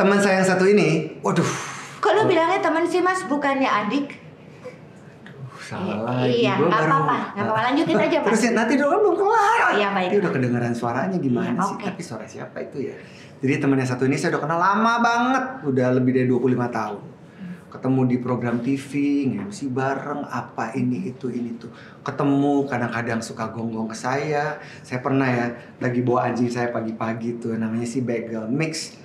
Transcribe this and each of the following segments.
teman saya yang satu ini, waduh. Kok lu bilangnya teman sih Mas, bukannya adik? Salah. Iya, nggak apa-apa, lanjutin aja Mas. Terus nanti dulu belum kelar. Oh iya baik. Dia udah kedengaran suaranya gimana ya, sih? okay. Tapi suara siapa itu ya? Jadi teman yang satu ini saya udah kenal lama banget, udah lebih dari 25 tahun. Ketemu di program TV, nge-MC bareng, apa ini itu. Ketemu kadang-kadang suka gonggong ke saya. Saya pernah ya lagi bawa anjing saya pagi-pagi tuh, namanya si Beagle, mix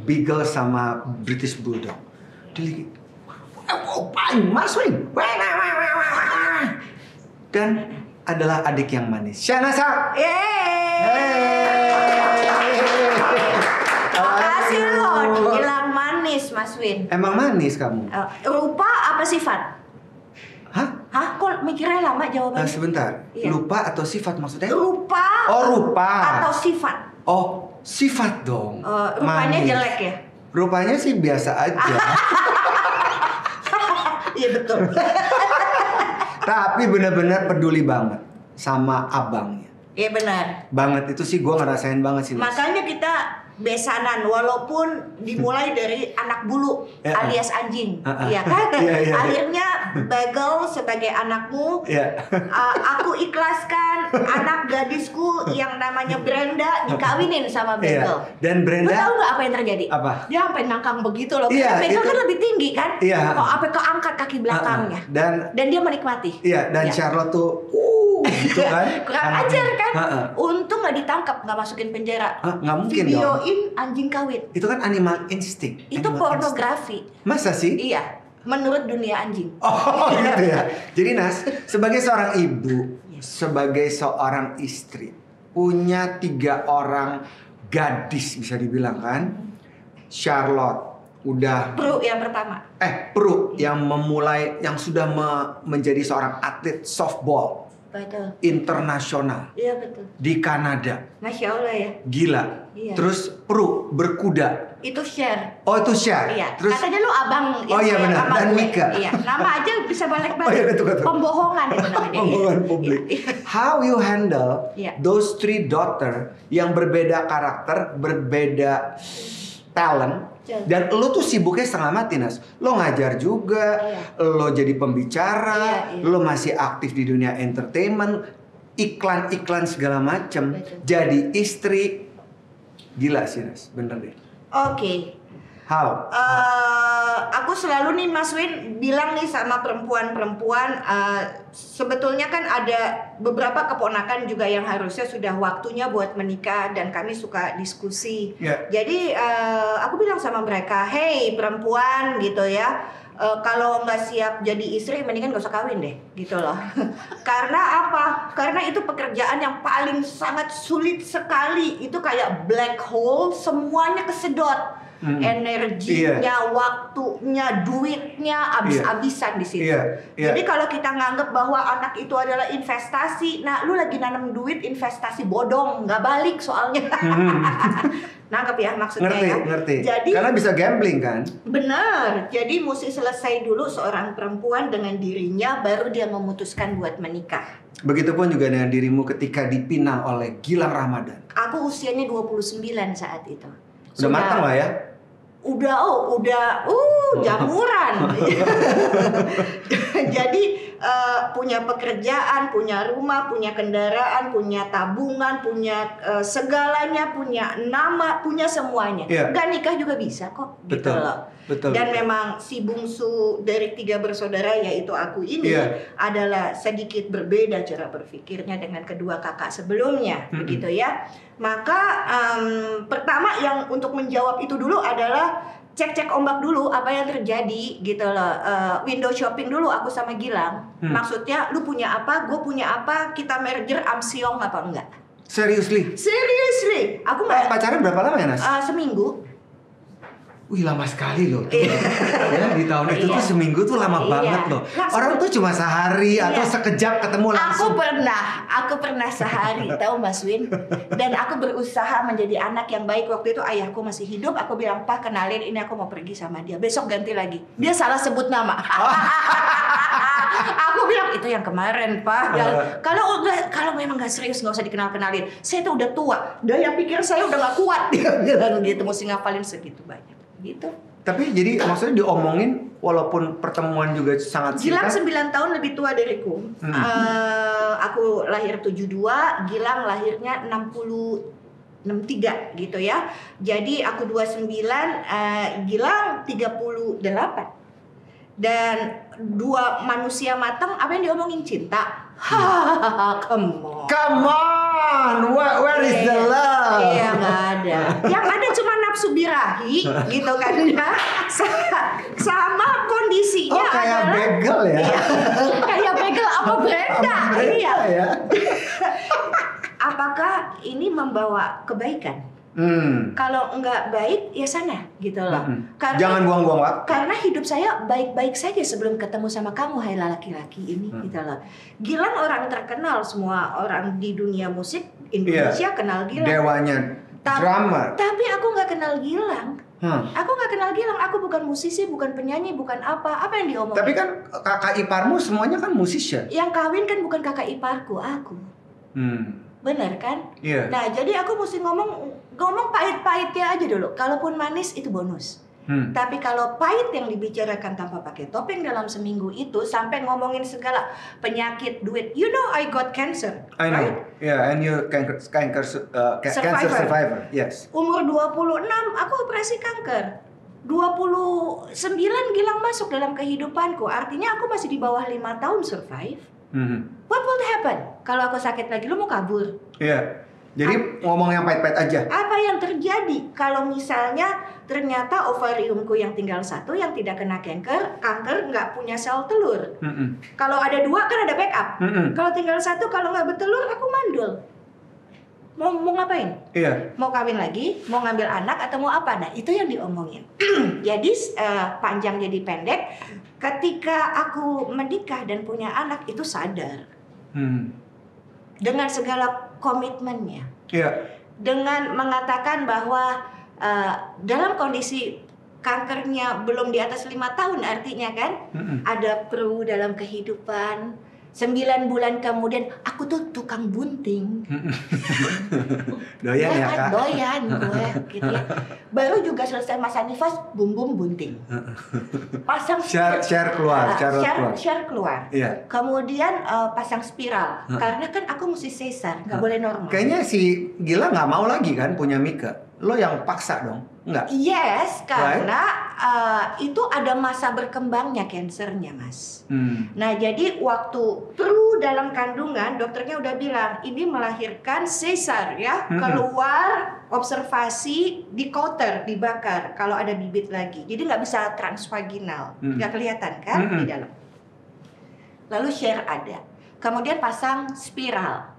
Beagle sama British Bulldog. Dia lagi, Mas Win, dan adalah adik yang manis, Shanasa. Makasih loh, bilang manis Mas Win. Emang manis kamu? Rupa apa sifat? Hah? Kok mikirnya lama jawabannya? Sebentar, iya. Lupa atau sifat maksudnya? Rupa. Oh rupa. Atau sifat? Oh sifat dong. Rupanya manis. Jelek ya? Rupanya sih biasa aja. Iya betul. Tapi benar-benar peduli banget sama abangnya. Iya benar. Banget itu sih gue ngerasain banget sih. Makanya kita besanan walaupun dimulai dari anak bulu alias anjing, ya kan? Akhirnya Beagle sebagai anakmu, aku ikhlaskan anak gadisku yang namanya Brenda dikawinin sama Beagle. Dan Brenda, lu tahu nggak apa yang terjadi? Apa? Dia sampai nangkang begitu loh. Beagle kan lebih tinggi kan? Kok sampai keangkat kaki belakangnya. Dan dia menikmati. Iya. Dan Charlotte tuh gitu kan? Kurang ajar kan? Untung nggak ditangkap, nggak masukin penjara. Nggak mungkin dong. Videoin anjing kawin. Itu kan animal instinct. Itu pornografi. Masa sih? Iya, menurut dunia anjing. Oh gitu ya. Jadi Nas, sebagai seorang ibu, sebagai seorang istri, punya 3 orang gadis bisa dibilang kan? Charlotte udah Pru yang pertama. Pru yang memulai, yang sudah menjadi seorang atlet softball. Betul. Internasional. Iya betul. Di Kanada. Masya Allah ya. Gila. Iya. Terus Pru berkuda. Itu Share. Oh itu Share. Iya. Terus katanya lu abang. Oh iya benar. Dan Mika. Iya. Nama aja bisa balik-balik. Oh iya betul. Pembohongan itu namanya. Pembohongan publik. How you handle Iya. those 3 daughter yang berbeda karakter, berbeda talent. Dan lo tuh sibuknya setengah mati Nas. Lo ngajar juga, lo jadi pembicara, lo masih aktif di dunia entertainment, iklan-iklan segala macem. Jadi istri, gila sih Nas, bener deh. Oke. How? Aku selalu nih Mas Win bilang nih sama perempuan-perempuan, sebetulnya kan ada beberapa keponakan juga yang harusnya sudah waktunya buat menikah dan kami suka diskusi. Jadi aku bilang sama mereka, hey perempuan gitu ya, kalau nggak siap jadi istri mendingan gak usah kawin deh gitu loh. Karena apa? Karena itu pekerjaan yang paling sangat sulit sekali. Itu kayak black hole, semuanya kesedot. Energinya, waktunya, duitnya abis-abisan di situ. Jadi kalau kita nganggep bahwa anak itu adalah investasi, nah lu lagi nanam duit investasi bodong, nggak balik soalnya. Nangkep ya maksudnya? Ngerti. Jadi karena bisa gambling kan? Bener. Jadi mesti selesai dulu seorang perempuan dengan dirinya, baru dia memutuskan buat menikah. Begitupun juga dengan dirimu ketika dipinang oleh Gilang Ramadan. Aku usianya 29 saat itu. Udah matang lah ya? Udah jamuran. Jadi punya pekerjaan, punya rumah, punya kendaraan, punya tabungan, punya segalanya, punya nama, punya semuanya. Gak nikah juga bisa kok. Gitu loh. Dan memang si bungsu dari 3 bersaudara yaitu aku ini adalah sedikit berbeda cara berpikirnya dengan kedua kakak sebelumnya, begitu ya. Maka pertama yang untuk menjawab itu dulu adalah cek ombak dulu apa yang terjadi gitu loh. Window shopping dulu aku sama Gilang. Maksudnya lu punya apa, gue punya apa, kita merger amsyong apa enggak? Seriously? Aku pacaran berapa lama ya Nas? Seminggu. Wih lama sekali loh tuh. Ya, di tahun itu tuh seminggu tuh lama banget loh. Orang tuh cuma sehari atau sekejap ketemu langsung. Aku pernah sehari, tahu Mas Win. Dan aku berusaha menjadi anak yang baik. Waktu itu ayahku masih hidup. Aku bilang, Pak kenalin ini aku mau pergi sama dia. Besok ganti lagi. Dia salah sebut nama. Aku bilang itu yang kemarin Pak. Kalau memang gak serius gak usah dikenalin. Saya tuh udah tua. Daya pikir saya udah gak kuat. Dia bilang gitu, mesti ngafalin segitu banyak. gitu. Tapi jadi maksudnya diomongin walaupun pertemuan juga sangat Gilang singkat. 9 tahun lebih tua dariku. Aku lahir 72, Gilang lahirnya 63 gitu ya. Jadi aku 29, Gilang 38. Dan dua manusia matang, apa yang diomongin? Cinta. Hahaha, come on. Come on, where is the love? Iya, nggak ada. Yang ada cuma nafsu birahi gitu kan ya. Sama kondisinya Oh, kayak adalah bagel ya? Iya, kayak bagel apa Brenda. Iya. Ya. Apakah ini membawa kebaikan? Kalau nggak baik ya sana gitu loh. Jangan buang-buang waktu. Karena hidup saya baik-baik saja sebelum ketemu sama kamu, hai laki-laki ini gitu loh. Gilang orang terkenal, semua orang di dunia musik Indonesia kenal Gilang. Dewanya drummer. Tapi aku nggak kenal Gilang. Aku nggak kenal Gilang. Aku bukan musisi, bukan penyanyi, bukan apa. Apa yang diomongin? Tapi kan kakak iparmu semuanya kan musisi. Yang kawin kan bukan kakak iparku, aku. Bener kan? Iya. Nah, jadi aku mesti ngomong pahit-pahitnya aja dulu. Kalaupun manis itu bonus. Tapi kalau pahit yang dibicarakan tanpa pakai topeng dalam seminggu itu sampai ngomongin segala penyakit, duit. You know I got cancer. I know. Right? Yeah, and you cancer survivor. Yes. Umur 26 aku operasi kanker. 29 Gilang masuk dalam kehidupanku. Artinya aku masih di bawah 5 tahun survive. What will happen? Kalau aku sakit lagi, lu mau kabur? Iya. Jadi ngomong yang pahit-pahit aja. Apa yang terjadi kalau misalnya ternyata ovariumku yang tinggal satu yang tidak kena kanker nggak punya sel telur. Kalau ada 2 kan ada backup. Kalau tinggal satu, kalau nggak bertelur aku mandul. Mau ngapain? Iya. Mau kawin lagi? Mau ngambil anak atau mau apa? Nah itu yang diomongin. Jadi panjang jadi pendek. Ketika aku menikah dan punya anak itu sadar. Dengan segala komitmennya. Iya. Dengan mengatakan bahwa dalam kondisi kankernya belum di atas 5 tahun artinya kan ada peru dalam kehidupan. 9 bulan kemudian aku tuh tukang bunting. Doyan ya Kak? Doyan gue gitu ya. Baru juga selesai masa nifas bum bunting. Pasang share keluar. Iya. Kemudian pasang spiral. Karena kan aku mesti sesar, nggak boleh normal. Kayaknya si Gila nggak mau lagi kan punya Mika. Lo yang paksa dong, enggak? Yes, karena itu ada masa berkembangnya kansernya, Mas. Nah, jadi waktu perlu dalam kandungan, dokternya udah bilang ini melahirkan sesar ya, keluar observasi di counter, dibakar kalau ada bibit lagi. Jadi nggak bisa transvaginal, nggak kelihatan kan di dalam. Lalu share ada, kemudian pasang spiral.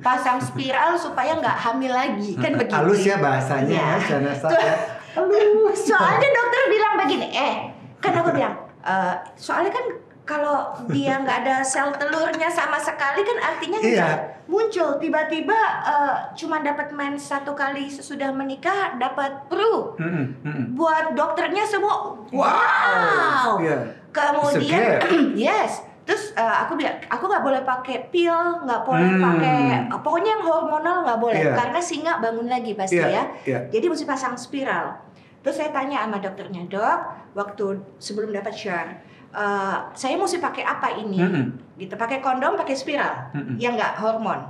Pasang spiral supaya nggak hamil lagi kan begitu. Halus ya bahasanya ya, Shanasa ya. Soalnya dokter bilang begini, kan aku bilang, soalnya kan kalau dia nggak ada sel telurnya sama sekali kan artinya muncul tiba-tiba cuma dapat mens 1 kali sesudah menikah dapat peru. Buat dokternya semua wow. Kemudian yes. Terus aku bilang, aku nggak boleh pakai pil, nggak boleh pakai, pokoknya yang hormonal nggak boleh, karena singa bangun lagi pasti ya. Jadi mesti pasang spiral. Terus saya tanya sama dokternya, dok, waktu sebelum dapat share, saya mesti pakai apa ini? Gitu, pakai kondom, pakai spiral, yang nggak hormon.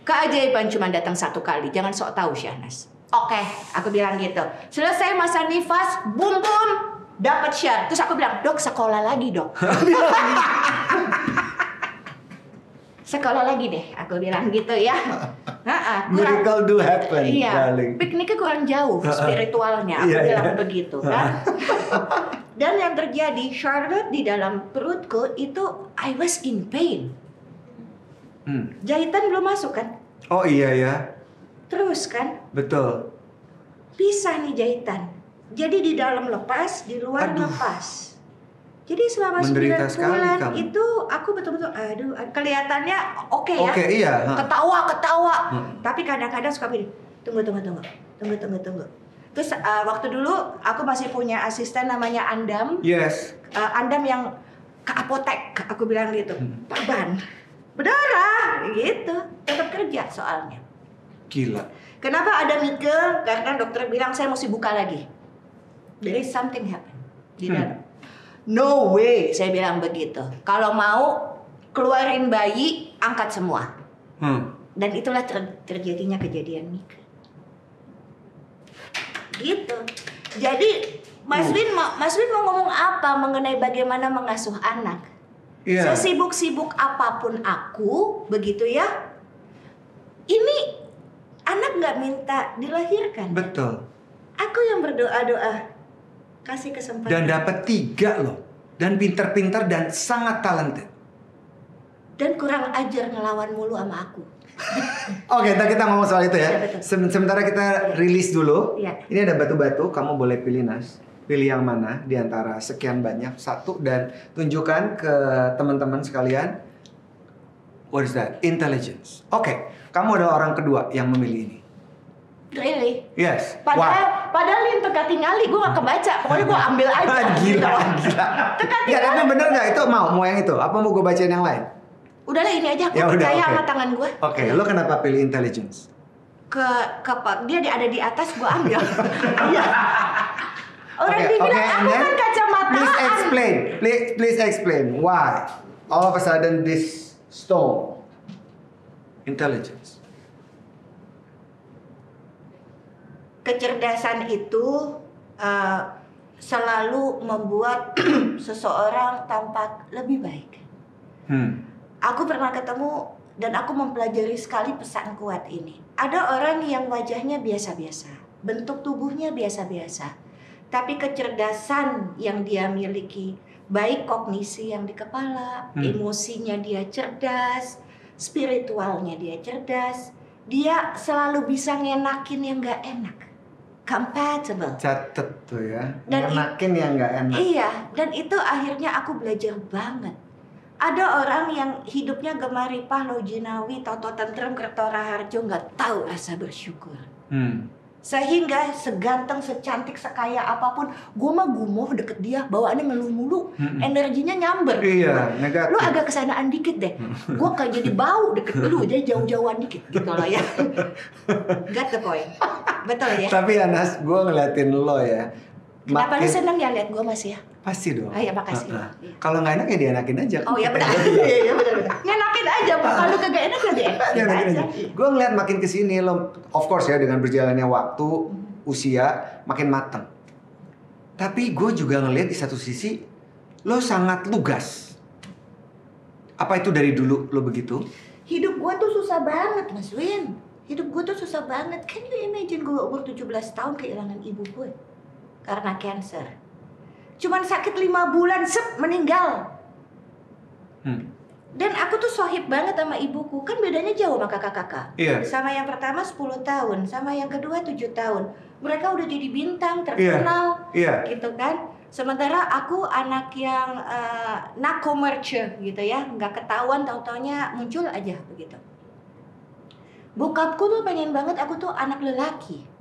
Keajaiban cuma datang 1 kali, jangan sok tahu Syahnas. Oke, aku bilang gitu. Selesai masa nifas, bum dapat share. Terus aku bilang, dok sekolah lagi dok. Sekolah lagi deh, aku bilang gitu ya. Miracle do happen, darling. Pikniknya kurang jauh spiritualnya, aku bilang begitu kan. Dan yang terjadi, Charlotte di dalam perutku itu I was in pain. Jahitan belum masuk kan? Oh iya ya. Terus kan? Betul. Pisah nih jahitan. Jadi di dalam lepas, di luar lepas. Jadi selama 9 bulan itu aku betul-betul kelihatannya oke ya. Oke, iya. Ketawa. Tapi kadang-kadang suka begini. Tunggu. Terus waktu dulu aku masih punya asisten namanya Andam. Yes. Andam yang ke apotek, aku bilang gitu. Perban. Berdarah gitu. Tetap kerja soalnya. Gila. Kenapa ada Mika? Karena dokter bilang saya mesti buka lagi. There is something happen di dalam. No way, saya bilang begitu. Kalau mau keluarin bayi, angkat semua. Dan itulah terjadinya kejadian Mika. Gitu. Jadi Mas Win mau ngomong apa mengenai bagaimana mengasuh anak? Iya. Sesibuk-sibuk apapun aku, begitu ya. Ini anak nggak minta dilahirkan. Betul. Aku yang berdoa-doa kasih kesempatan. Dan dapat 3 loh. Dan pinter-pinter dan sangat talented. Dan kurang ajar ngelawan mulu sama aku. Oke, kita ngomong soal itu ya. Ya, betul. Sementara kita rilis dulu. Ya. Ini ada batu-batu, kamu boleh pilih Nas. Pilih yang mana di antara sekian banyak, satu, dan tunjukkan ke teman-teman sekalian. What is that? Intelligence. Oke, kamu adalah orang kedua yang memilih ini. Really? Yes. Padahal yang teka tingali gue gak kebaca. Pokoknya gue ambil aja. Gila. Teka Ya, tapi tingali. bener nggak itu mau yang itu? Apa mau gue bacain yang lain? Udahlah ini aja. Aku Ya udah, percaya oke. sama tangan gue. Oke, lo kenapa pilih intelligence? Dia ada di atas gue ambil. Iya. Orang Oke, dibilang and aku then kan kacamataan. Please explain why all of a sudden this stone intelligence. Kecerdasan itu selalu membuat seseorang tampak lebih baik. Aku pernah ketemu dan aku mempelajari sekali pesan kuat ini. Ada orang yang wajahnya biasa-biasa, bentuk tubuhnya biasa-biasa, tapi kecerdasan yang dia miliki, baik kognisi yang di kepala, emosinya dia cerdas, spiritualnya dia cerdas, dia selalu bisa ngenakin yang gak enak. Compatible. Catet tuh ya. Dan Enakin yang nggak enak. Iya, dan itu akhirnya aku belajar banget. Ada orang yang hidupnya gemar ripah, lojinawi, toto tentrem, kertora harjo, nggak tahu rasa bersyukur. Sehingga seganteng, secantik, sekaya apapun, gue mah gumoh deket dia, bawaannya ngeluh mulu, energinya nyamber. Iya, negatif. Lu agak kesanaan dikit deh, gue kayak jadi bau deket lu, jadi jauh-jauhan dikit gitu loh ya. Got the point, betul ya? Tapi ya Nas, gue ngeliatin lo ya. Kenapa lu seneng ya lihat gue masih ya? Pasti dong. Oh ya makasih. Iya. Iya. Kalau nggak enak ya dienakin aja. Oh ya benar. Iya benar. Ngenakin aja, Pak. Kalau kagak enak ya dienakin aja. Gue ngeliat makin kesini lo, of course ya dengan berjalannya waktu, usia makin mateng. Tapi gue juga ngeliat di satu sisi lo sangat lugas. Apa itu dari dulu lo begitu? Hidup gue tuh susah banget, Mas Win. Hidup gue tuh susah banget. Can you imagine gue umur 17 tahun kehilangan ibu gue karena cancer. Cuman sakit 5 bulan, meninggal. Dan aku tuh sohib banget sama ibuku. Kan bedanya jauh sama kakak-kakak. Iya. Sama yang pertama 10 tahun, sama yang kedua 7 tahun. Mereka udah jadi bintang, terkenal. Iya. Gitu kan. Sementara aku anak yang nakomerce gitu ya. Nggak ketahuan, tau-taunya muncul aja begitu. Bokapku tuh pengen banget aku tuh anak lelaki.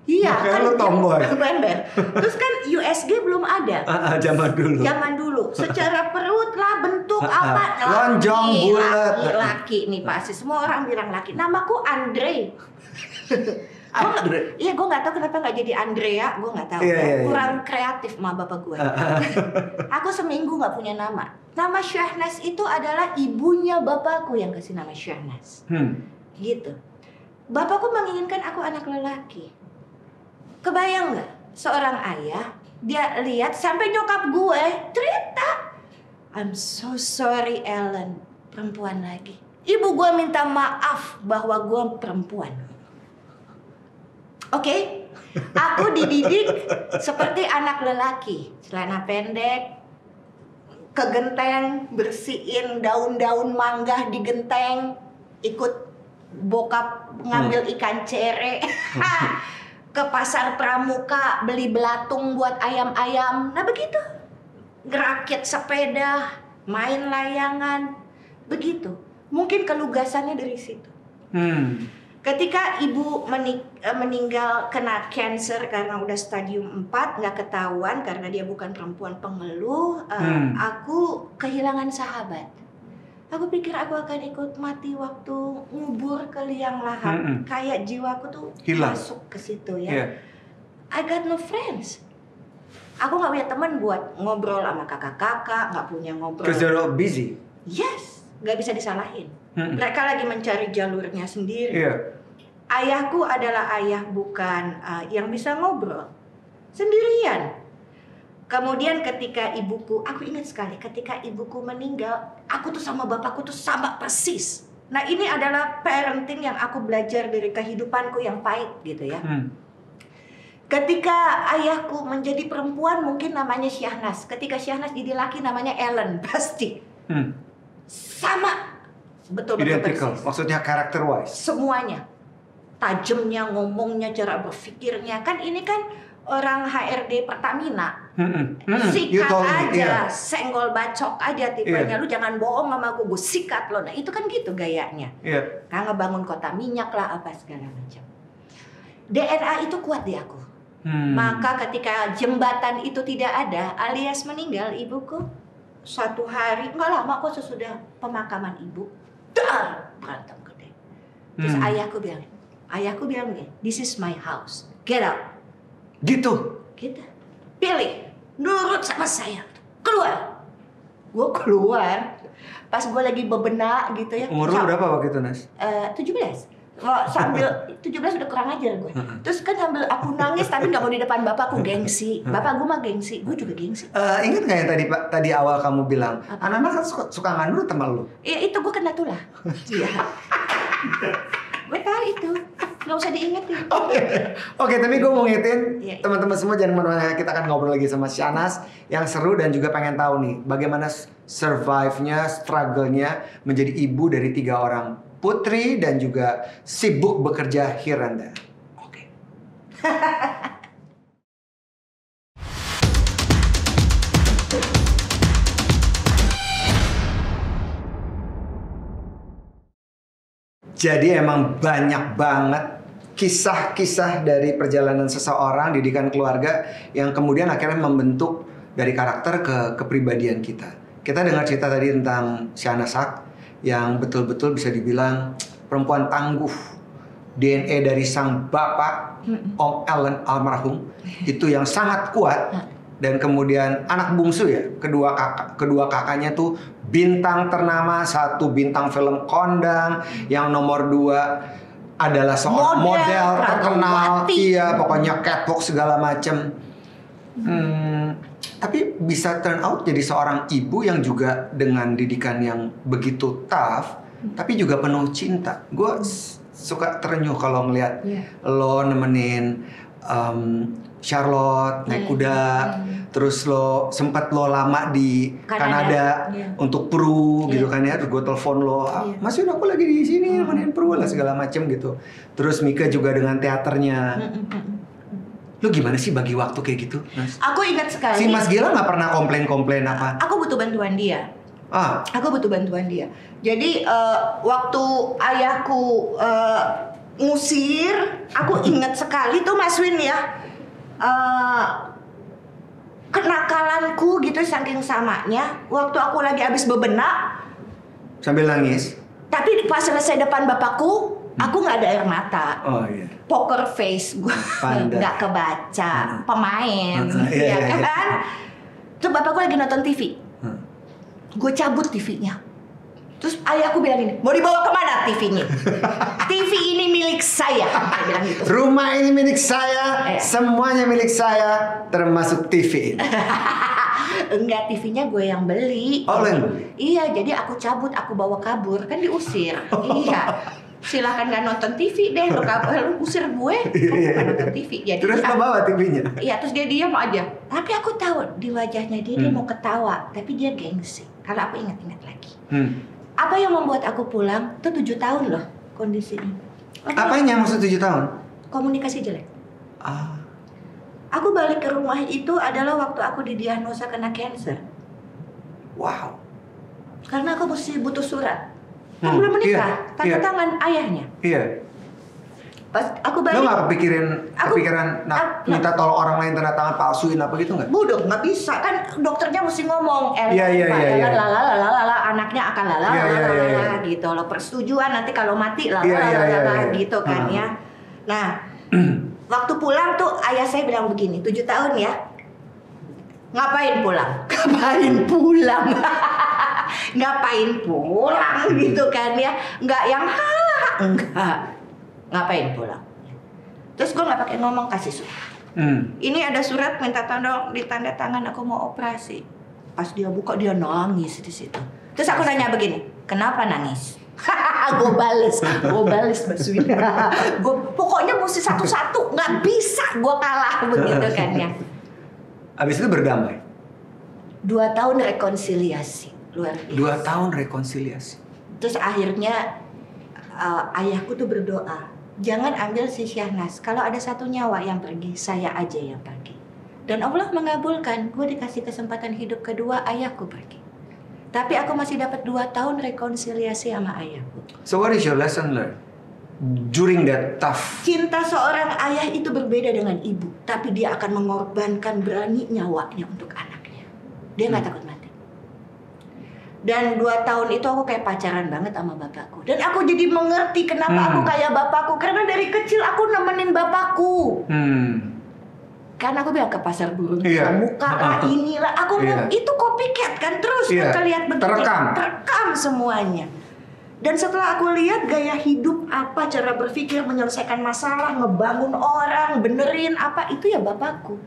Iya, makanya kan lu tomboy. Bener. Terus kan USG belum ada. Zaman dulu. Zaman dulu. Secara perut lah, bentuk apa? Lonjong, bulat. Laki nih pasti. Semua orang bilang laki. Namaku Andre. Andre. Iya, gue nggak tahu kenapa nggak jadi Andrea. Gue nggak tahu. Iya. Kurang kreatif sama bapak gue. Aku seminggu nggak punya nama. Nama Syahnas itu adalah ibunya bapakku yang kasih nama Syahnas. Gitu. Bapakku menginginkan aku anak lelaki. Kebayang nggak seorang ayah dia lihat sampai nyokap gue cerita, I'm so sorry Ellen, perempuan lagi. Ibu gue minta maaf bahwa gue perempuan. Oke, aku dididik seperti anak lelaki, celana pendek, ke genteng, bersihin daun-daun mangga di genteng, ikut bokap ngambil ikan cere. Ke pasar pramuka beli belatung buat ayam-ayam. Nah begitu. Ngerakit sepeda, main layangan. Begitu. Mungkin kelugasannya dari situ. Ketika ibu meninggal kena cancer karena udah stadium 4, nggak ketahuan karena dia bukan perempuan pengeluh, aku kehilangan sahabat. Aku pikir aku akan ikut mati waktu ngubur ke liang lahat. Kayak jiwaku tuh hilang, masuk ke situ ya. Yeah. I got no friends. Aku nggak punya teman buat ngobrol sama kakak-kakak, nggak punya ngobrol. Because they're all busy. Yes, nggak bisa disalahin. Mereka lagi mencari jalurnya sendiri. Yeah. Ayahku adalah ayah bukan yang bisa ngobrol sendirian. Kemudian ketika ibuku, aku ingat sekali ketika ibuku meninggal, aku tuh sama bapakku tuh sama persis. Nah ini adalah parenting yang aku belajar dari kehidupanku yang pahit gitu ya. Ketika ayahku menjadi perempuan mungkin namanya Syahnas. Ketika Syahnas jadi laki namanya Ellen pasti. Sama. Betul-betul Identical, persis. maksudnya character wise. Semuanya. Tajamnya, ngomongnya, cara berpikirnya. Kan ini kan orang HRD Pertamina. Sikat aja, senggol bacok aja tipenya. Lu jangan bohong sama gue sikat lo. Nah itu kan gitu gayanya. Kan ngebangun kota minyak lah apa segala macam. DNA itu kuat di aku. Maka ketika jembatan itu tidak ada alias meninggal ibuku, suatu hari nggak lama kok sesudah pemakaman ibu, berantem gede. Terus ayahku bilang gini, this is my house, get out. Gitu. Pilih, nurut sama saya, keluar. Gue keluar, pas gue lagi bebenak gitu ya. Umur lu berapa waktu itu, Nas? 17. Sambil 17 udah kurang ajar gue. Terus kan sambil aku nangis tapi nggak mau di depan bapakku, gengsi. Bapak gue mah gengsi, gue juga gengsi. Ingat nggak yang tadi awal kamu bilang anak-anak kan suka ngandut sama lu? Iya itu gue kena tulah. Iya. Gue tahu itu. Nggak usah diingetin. Oke, tapi gue mau ngingetin teman-teman semua jangan kemana-mana. Kita akan ngobrol lagi sama Syahnas yang seru dan juga pengen tahu nih bagaimana survive-nya, struggle-nya menjadi ibu dari 3 orang putri dan juga sibuk bekerja here and there. Oke. Jadi emang banyak banget kisah-kisah dari perjalanan seseorang, didikan keluarga yang kemudian akhirnya membentuk dari karakter ke kepribadian kita. Kita dengar cerita tadi tentang Syahnas Haq yang betul-betul bisa dibilang perempuan tangguh. DNA dari sang bapak, Om Allen almarhum, itu yang sangat kuat. Dan kemudian anak bungsu ya, kedua kakaknya tuh bintang ternama, satu bintang film kondang, yang nomor 2 adalah seorang model terkenal, iya pokoknya catwalk segala macem. Tapi bisa turn out jadi seorang ibu yang juga dengan didikan yang begitu tough, tapi juga penuh cinta. Gue suka terenyuh kalau ngeliat lo nemenin Charlotte naik kuda, terus sempat lo lama di Kanada untuk Pru gitu kan ya, terus gue telepon lo, Mas Yun aku lagi di sini nemenin Pru lah segala macem gitu. Terus Mika juga dengan teaternya. Lo gimana sih bagi waktu kayak gitu, Mas? Aku ingat sekali. Si Mas Gila nggak pernah komplain apa? Aku butuh bantuan dia. Aku butuh bantuan dia. Jadi waktu ayahku ngusir, aku ingat sekali tuh Mas Win ya. Kenakalanku gitu saking samanya. Waktu aku lagi habis bebenak sambil nangis. Tapi pas selesai depan bapakku, aku nggak ada air mata. Oh iya. Poker face gue nggak kebaca. Pemain, ya kan? Terus bapakku lagi nonton TV. Gue cabut TV-nya. Terus ayahku bilang gini, mau dibawa kemana TV-nya? TV ini milik saya. Dia bilang gitu. Rumah ini milik saya, semuanya milik saya, termasuk TV ini. Enggak, TV-nya gue yang beli. Oh, lo yang beli? Iya, jadi aku cabut, aku bawa kabur, kan diusir. Iya. Silahkan gak nonton TV deh, lu usir gue, kan nonton TV. Jadi terus lo bawa TV-nya? Iya, terus dia diam aja. Tapi aku tahu di wajahnya dia mau ketawa, tapi dia gengsi. Kalau aku ingat-ingat lagi. Apa yang membuat aku pulang? Itu 7 tahun loh kondisinya. Apanya maksud 7 tahun? Komunikasi jelek. Aku balik ke rumah itu adalah waktu aku didiagnosa kena cancer. Wow. Karena aku mesti butuh surat. Kan belum menikah, tanda tangan ayahnya. Iya. Pas aku Lo balik, nggak kepikiran minta tolong orang lain tanda tangan palsuin apa gitu nggak? bodoh, nggak bisa kan, dokternya mesti ngomong, Iya. anaknya akan Iya. gitu loh, persetujuan nanti kalau mati Iya. gitu kan ya. Nah, waktu pulang tuh ayah saya bilang begini, 7 tahun ya, ngapain pulang? Ngapain pulang gitu kan ya, nggak yang enggak, ngapain pulang? Terus gue nggak pakai ngomong, kasih surat. Ini ada surat minta tolong ditanda tangan, aku mau operasi. Pas dia buka dia nangis di situ. Terus aku nanya begini, kenapa nangis? Gue bales Mbak Swi. Gue pokoknya mesti satu-satu, nggak bisa gue kalah begitu kan ya. Abis itu berdamai. 2 tahun rekonsiliasi, luar biasa. 2 tahun rekonsiliasi. Terus akhirnya ayahku tuh berdoa, jangan ambil si Syahnas. Kalau ada satu nyawa yang pergi, saya aja yang pergi. Dan Allah mengabulkan, gue dikasih kesempatan hidup kedua, ayahku pergi. Tapi aku masih dapat 2 tahun rekonsiliasi sama ayahku. So what is your lesson learned during that tough? Cinta seorang ayah itu berbeda dengan ibu, tapi dia akan mengorbankan berani nyawanya untuk anaknya. Dia nggak takut mati. Dan 2 tahun itu aku kayak pacaran banget sama bapakku. Dan aku jadi mengerti kenapa aku kayak bapakku. Karena dari kecil aku nemenin bapakku. Karena aku bilang ke pasar burung, buka lah inilah. Aku itu copycat kan, terus mereka lihat betul, terekam semuanya. Dan setelah aku lihat gaya hidup apa, cara berpikir, menyelesaikan masalah, ngebangun orang, benerin apa, itu ya bapakku.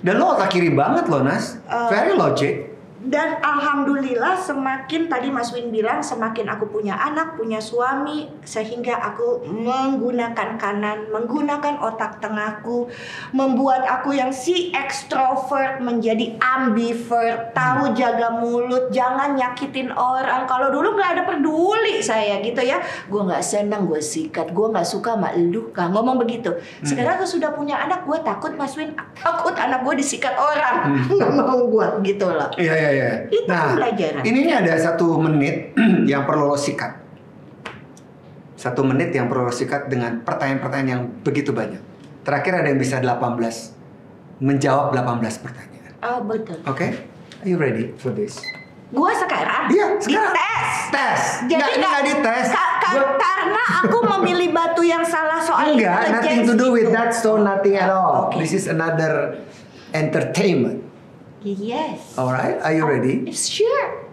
Dan lo otak kiri banget lo, Nas. Very logic. Dan alhamdulillah semakin tadi Mas Win bilang, semakin aku punya anak, punya suami, sehingga aku menggunakan kanan, menggunakan otak tengahku, membuat aku yang si extrovert menjadi ambivert, tahu jaga mulut, jangan nyakitin orang. Kalau dulu nggak ada peduli saya gitu ya, gue nggak senang, gue sikat, gue nggak suka sama lu, kan ngomong begitu. Sekarang aku sudah punya anak, gue takut Mas Win, takut anak gue disikat orang, nggak mau gue gitu loh. Iya. Itu Nah, pembelajaran. ini ada 1 menit yang perlu lo sikat. 1 menit yang perlu lo sikat dengan pertanyaan-pertanyaan yang begitu banyak. Terakhir ada yang bisa 18 menjawab 18 pertanyaan. Oh betul. Oke? Are you ready for this? Gua sekarang Iya, sekarang. tes. Jadi nggak dites. Karena aku memilih batu yang salah soal Enggak, nothing to do with that, so nothing at all. Okay. This is another entertainment. Yes. Alright, are you ready? Sure.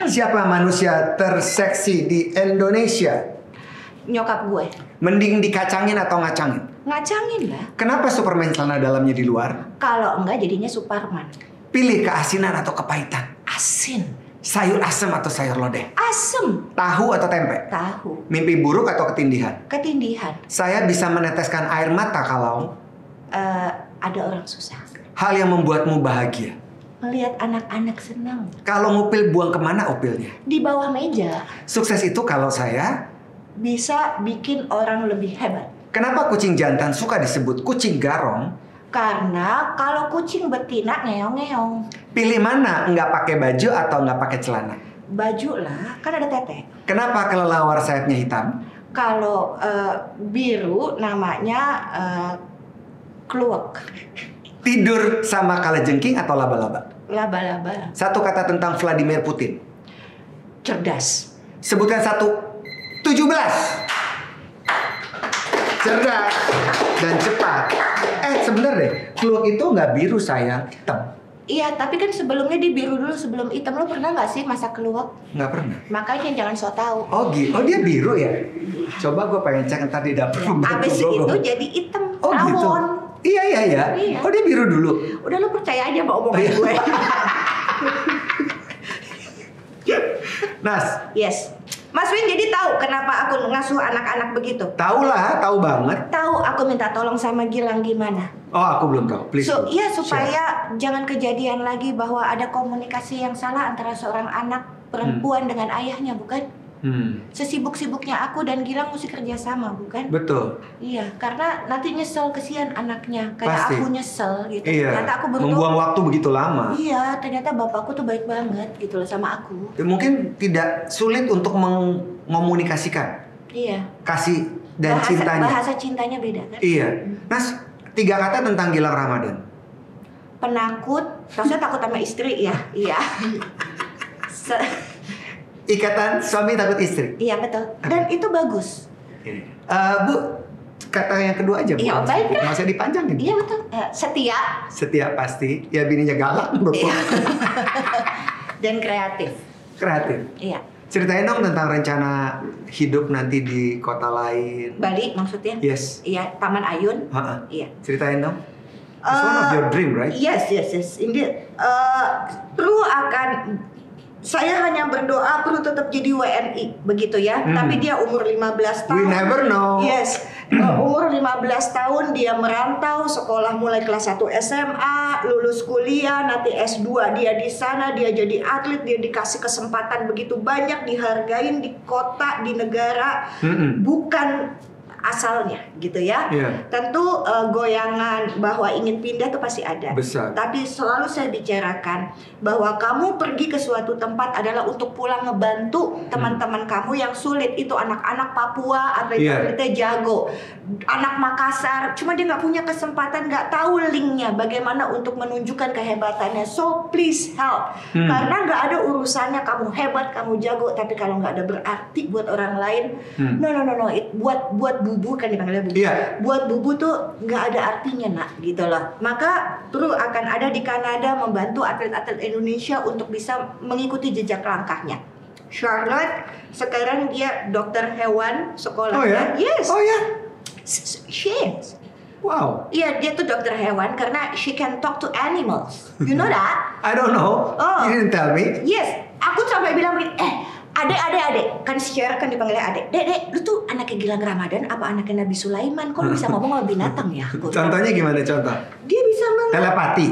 Siapa manusia terseksi di Indonesia? Nyokap gue. Mending dikacangin atau ngacangin? Ngacangin lah. Kenapa Superman celana dalamnya di luar? Kalau enggak jadinya Superman. Pilih keasinan atau kepahitan? Asin. Sayur asem atau sayur lodeh? Asem. Tahu atau tempe? Tahu. Mimpi buruk atau ketindihan? Ketindihan. Saya bisa meneteskan air mata kalau Ada orang susah. hal yang membuatmu bahagia. Melihat anak-anak senang. Kalau ngupil buang kemana upilnya? Di bawah meja. Sukses itu kalau saya Bisa bikin orang lebih hebat. Kenapa kucing jantan suka disebut kucing garong? Karena kalau kucing betina ngeong-ngeong. Pilih mana, nggak pakai baju atau nggak pakai celana? Baju lah, kan ada tete. Kenapa kelelawar sayapnya hitam? Kalau biru namanya kluwek. Tidur sama kalajengking atau laba-laba? Laba-laba. 1 kata tentang Vladimir Putin. Cerdas. Sebutkan 1. 17. Cerdas dan cepat. Sebentar deh, kluwek itu nggak biru sayang, hitam. Iya, tapi kan sebelumnya dia biru dulu sebelum hitam. Lo pernah nggak sih masak kluwek? Nggak pernah. Makanya jangan so tau. Oh dia biru ya? Coba gue pengen cek ntar di dapur pembantu Abis gue. itu jadi hitam. Oh gitu? Rawon. Iya. Iya. Oh dia biru dulu? Udah lo percaya aja sama omongan gue. Nas. Yes. Mas Win jadi tahu kenapa aku ngasuh anak-anak begitu? Tahu lah, tahu banget. Tahu aku minta tolong sama Gilang gimana? Oh aku belum tahu, please. Iya supaya jangan kejadian lagi bahwa ada komunikasi yang salah antara seorang anak perempuan dengan ayahnya, bukan? Sesibuk-sibuknya aku dan Gilang mesti kerja sama, bukan? Betul. Iya, karena nanti nyesel kesian anaknya, kayak Pasti. aku nyesel gitu. Iya. Ternyata aku beruntung. Membuang waktu begitu lama. Iya, ternyata bapakku tuh baik banget gitu loh sama aku. Mungkin tidak sulit untuk mengomunikasikan. Iya. Kasih dan cintanya. Bahasa cintanya beda kan? Iya. Nah, 3 kata tentang Gilang Ramadan. Penakut, maksudnya takut sama istri ya, iya. Ikatan suami takut istri. Iya betul. Dan itu bagus. Bu, kata yang kedua aja, Bu. Iya, baik kan? Nggak usah dipanjangin. Iya betul. Setia. Setia pasti. Ya bininya galak, Bu. Iya. Dan kreatif. Kreatif. Iya. Ceritain dong tentang rencana hidup nanti di kota lain. Bali maksudnya? Yes. Iya, Taman Ayun. Iya. Ceritain dong. It's one of your dream, right? Yes. Indeed. Pru akan, saya hanya berdoa Pru tetap jadi WNI, begitu ya. Tapi dia umur 15 tahun. We never know. Yes. Umur 15 tahun dia merantau, sekolah mulai kelas 1 SMA, lulus kuliah, nanti S2 dia di sana, dia jadi atlet, dia dikasih kesempatan begitu banyak, dihargain di kota, di negara. Bukan asalnya gitu ya. Tentu goyangan bahwa ingin pindah itu pasti ada. Besar. Tapi selalu saya bicarakan bahwa kamu pergi ke suatu tempat adalah untuk pulang ngebantu teman-teman kamu yang sulit. Itu anak-anak Papua atletnya jago, anak Makassar, cuma dia nggak punya kesempatan, nggak tahu linknya bagaimana untuk menunjukkan kehebatannya. So please help. Karena nggak ada urusannya kamu hebat, kamu jago, tapi kalau nggak ada berarti buat orang lain, no. Buat bubu kan dipanggilnya bubu. Buat bubu tuh nggak ada artinya nak, gitu loh. Maka Pru akan ada di Kanada membantu atlet-atlet Indonesia untuk bisa mengikuti jejak langkahnya. Charlotte sekarang dia dokter hewan sekolahnya. Oh ya? Yes. Oh ya? She is. Wow. Iya, dia tuh dokter hewan karena she can talk to animals. You know that? I don't know. You didn't tell me. Yes. Aku sampai bilang adek, kan Syara kan dipanggilnya adek. Dek, lu tuh anaknya Gilang Ramadan apa anaknya Nabi Sulaiman? Kok lu bisa ngomong sama binatang ya? Contohnya gimana contoh? Dia bisa telepati.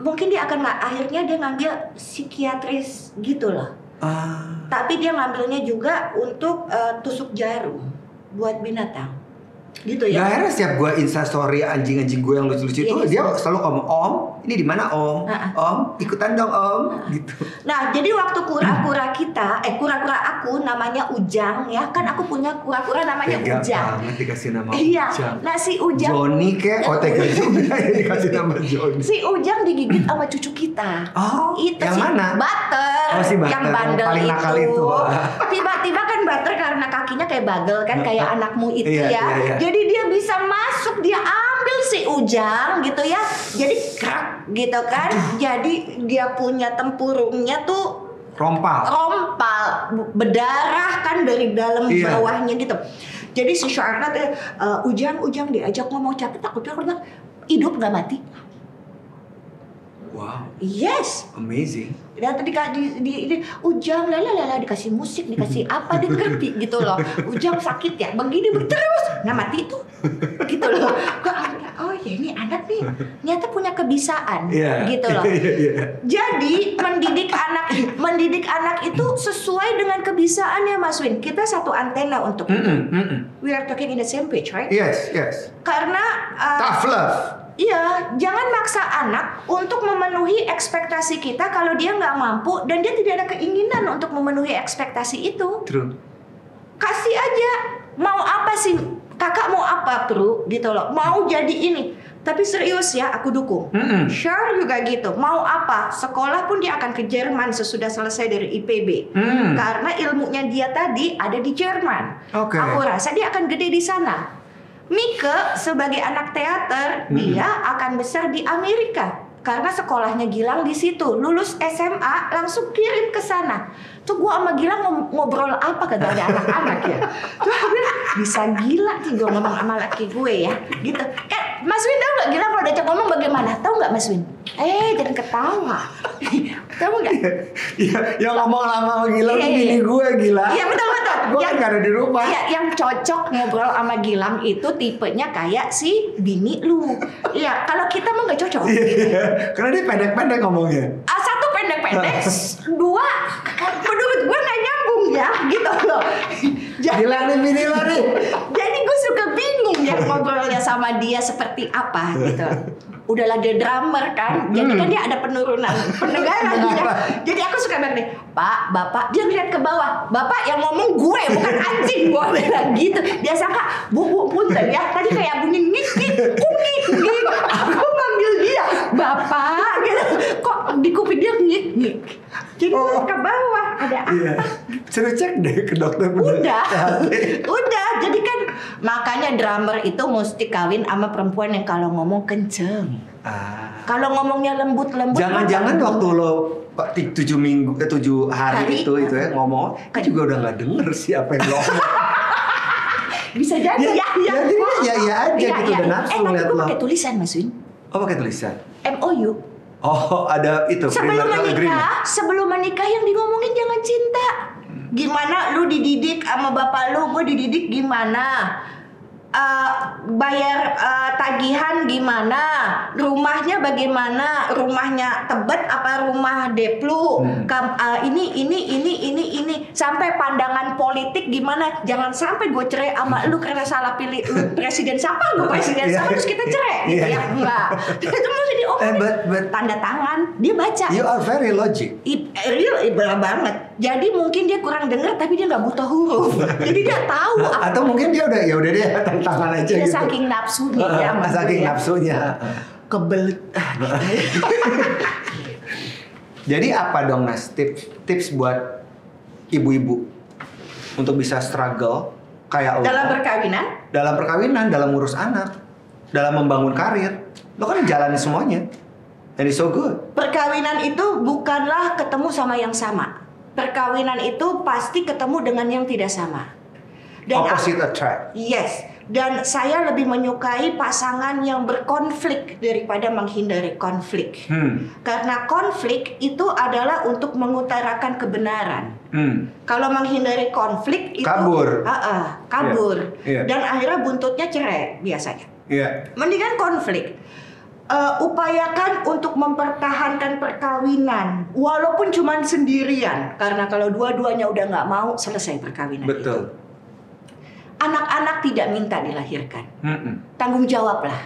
Mungkin dia akan akhirnya dia ngambil psikiatris gitu loh. Tapi dia ngambilnya juga untuk tusuk jarum buat binatang. Gitu ya. Gak heran setiap gue instastory anjing-anjing gue yang lucu-lucu itu dia selalu ngomong, Om, ini di mana Om? Om, ikutan dong Om, gitu. Nah, jadi waktu kura-kura kita, kura-kura aku namanya Ujang ya, kan aku punya kura-kura namanya Ujang. Banget dikasih nama Iya. Ujang. Nah, si Ujang Johnny kek, Otega juga ya dikasih nama Johnny. Si Ujang digigit sama cucu kita. Oh, itu yang si mana? Butter, si Butter yang bandel paling nakal itu. Tiba-tiba kan Butter karena kakinya kayak bagel kan, kayak anakmu itu ya. Jadi dia bisa masuk, dia ambil si Ujang gitu ya. Jadi krak gitu kan. Jadi dia punya tempurungnya tuh rompal, berdarah kan dari dalam bawahnya gitu. Jadi si Charlotte Ujang diajak ngomong capek takutnya karena hidup nggak mati. Wow. Yes. Amazing. Dan tadi di Ujang lala dikasih musik, dikasih apa dia ngerti gitu loh. Ujang sakit ya, begini terus nggak mati itu, gitu loh. Oh ya ini anak nih, ternyata punya kebisaan, gitu loh. Jadi mendidik anak itu sesuai dengan kebisaannya Mas Win. Kita satu antena untuk itu. We are talking in the same page, right? Yes. Karena tough love. Iya, jangan maksa anak untuk memenuhi ekspektasi kita kalau dia nggak mampu dan dia tidak ada keinginan untuk memenuhi ekspektasi itu. True. Kasih aja, mau apa sih? Kakak mau apa, Bro? Gitu loh. Mau jadi ini. Tapi serius ya, aku dukung. Sure juga gitu. Mau apa? Sekolah pun dia akan ke Jerman sesudah selesai dari IPB. Karena ilmunya dia tadi ada di Jerman. Aku rasa dia akan gede di sana. Mika sebagai anak teater, dia akan besar di Amerika karena sekolahnya Gilang di situ. Lulus SMA langsung kirim ke sana. Tuh gua sama Gilang ngobrol apa kagak ada anak-anak ya. Tuh aku bilang bisa gila sih gua ngomong sama laki gue ya. Gitu. Kan Mas Win tahu nggak Gilang kalau diajak ngomong bagaimana? Tahu nggak Mas Win? Jangan ketawa. Tahu nggak? Iya, yang ngomong lama sama Gilang bini gue gila. Iya betul. Gue kan gak ada di rumah. Iya, yang cocok ngobrol sama Gilang itu tipenya kayak si bini lu. Iya, kalau kita mah nggak cocok. Iya, karena dia pendek-pendek ngomongnya. Satu pendek-pendek, dua menurut gue nggak nyambung ya, gitu loh. Gilang nih bini lo nih. Jadi gue suka bingung ya ngobrolnya sama dia seperti apa gitu. Udahlah dia drummer kan, jadi kan dia ada penurunan pendengaran. Jadi aku suka bilang nih, Pak, Bapak, dia ngeliat ke bawah, Bapak yang ngomong gue bukan anjing, gue bilang gitu. Dia sangka, Bu, punten ya, tadi kayak bunyi ngik, ngik. Aku manggil dia, Bapak, gitu. Kok di kuping dia ngik. Jadi ke bawah, ada apa? Iya. Suruh cek deh ke dokter. Udah, jadi kan makanya drummer itu mesti kawin sama perempuan yang kalau ngomong kenceng. Kalau ngomongnya lembut-lembut. Jangan-jangan waktu lo 7 hari itu ya ngomong, kan juga udah nggak denger siapa yang lo ngomong. Bisa jadi ya aja gitu udah nafsu ngeliat lo. Pakai tulisan Mas Win. Oh pakai tulisan. MOU. Oh ada itu. Sebelum menikah yang ngomongin jangan cinta. Gimana lu dididik sama bapak lu, gue dididik gimana? Bayar tagihan gimana, rumahnya bagaimana, rumahnya Tebet apa rumah Deplu, ini sampai pandangan politik gimana, jangan sampai gue cerai sama lu karena salah pilih lu presiden siapa, gue presiden siapa terus kita cerai, gitu ya enggak, itu mesti diomongin, tanda tangan, dia baca. You are very logic. Real banget. Jadi mungkin dia kurang dengar tapi dia nggak buta huruf, jadi dia tahu. Atau mungkin dia udah deh tangan aja dia gitu. Saking nafsunya ya, saking nafsunya. Kebelet. Jadi apa dong Nas tips buat ibu-ibu untuk bisa struggle kayak lo dalam perkawinan, dalam ngurus anak, dalam membangun karir. Lo kan jalan semuanya. And it's so good. Perkawinan itu bukanlah ketemu sama yang sama. Perkawinan itu pasti ketemu dengan yang tidak sama. Dan opposite attract. Yes. Dan saya lebih menyukai pasangan yang berkonflik daripada menghindari konflik. Karena konflik itu adalah untuk mengutarakan kebenaran. Kalau menghindari konflik itu kabur. Yeah. Dan akhirnya buntutnya cerai biasanya. Mendingan konflik. Upayakan untuk mempertahankan perkawinan walaupun cuma sendirian. Karena kalau dua-duanya udah nggak mau, selesai perkawinan. Betul. Itu. Anak-anak tidak minta dilahirkan. Tanggung jawablah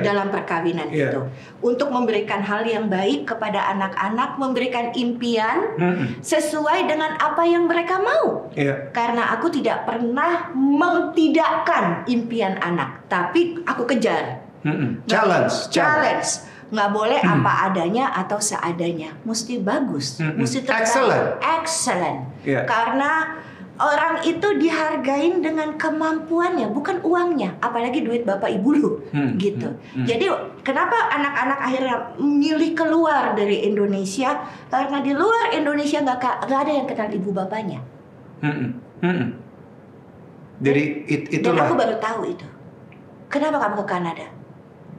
dalam perkawinan itu. Untuk memberikan hal yang baik kepada anak-anak, memberikan impian sesuai dengan apa yang mereka mau. Karena aku tidak pernah mentidakkan impian anak, tapi aku kejar. Challenge. Nggak boleh apa adanya atau seadanya. Mesti bagus, mesti terbaik. Excellent. Karena orang itu dihargain dengan kemampuannya, bukan uangnya, apalagi duit bapak ibu lu, gitu. Jadi kenapa anak-anak akhirnya milih keluar dari Indonesia? Karena di luar Indonesia nggak ada yang kenal ibu bapaknya. Jadi itulah. Dan aku baru tahu itu. Kenapa kamu ke Kanada?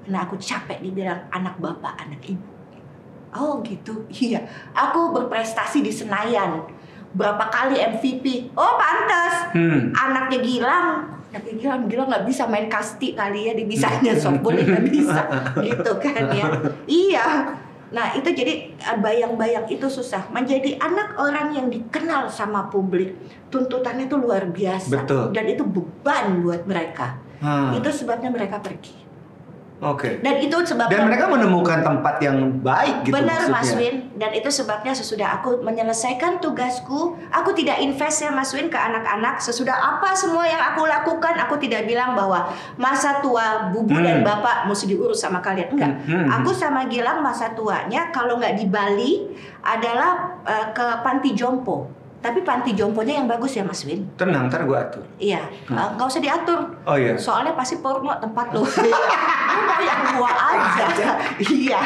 Karena aku capek dibilang anak bapak, anak ibu. Oh gitu, iya. Aku berprestasi di Senayan. Berapa kali MVP? Oh pantas. Anaknya Gilang nggak bisa main kasti kali ya, dibisanya softball nggak bisa, gitu kan ya. Iya. Nah itu jadi bayang-bayang itu susah. Menjadi anak orang yang dikenal sama publik, tuntutannya itu luar biasa. Betul. Dan itu beban buat mereka. Itu sebabnya mereka pergi. Dan itu sebabnya. Dan mereka menemukan tempat yang baik gitu. Benar maksudnya. Mas Win. Dan itu sebabnya sesudah aku menyelesaikan tugasku, aku tidak invest ya Mas Win ke anak-anak. Sesudah apa semua yang aku lakukan, aku tidak bilang bahwa masa tua bubu dan bapak mesti diurus sama kalian. Enggak. Aku sama Gilang masa tuanya kalau nggak di Bali adalah ke panti jompo. Tapi panti jomponya yang bagus ya Mas Win. Tenang, ntar gue atur. Iya, nggak usah diatur. Oh iya. Soalnya pasti porno tempat lo. Mau yang gua aja. Iya,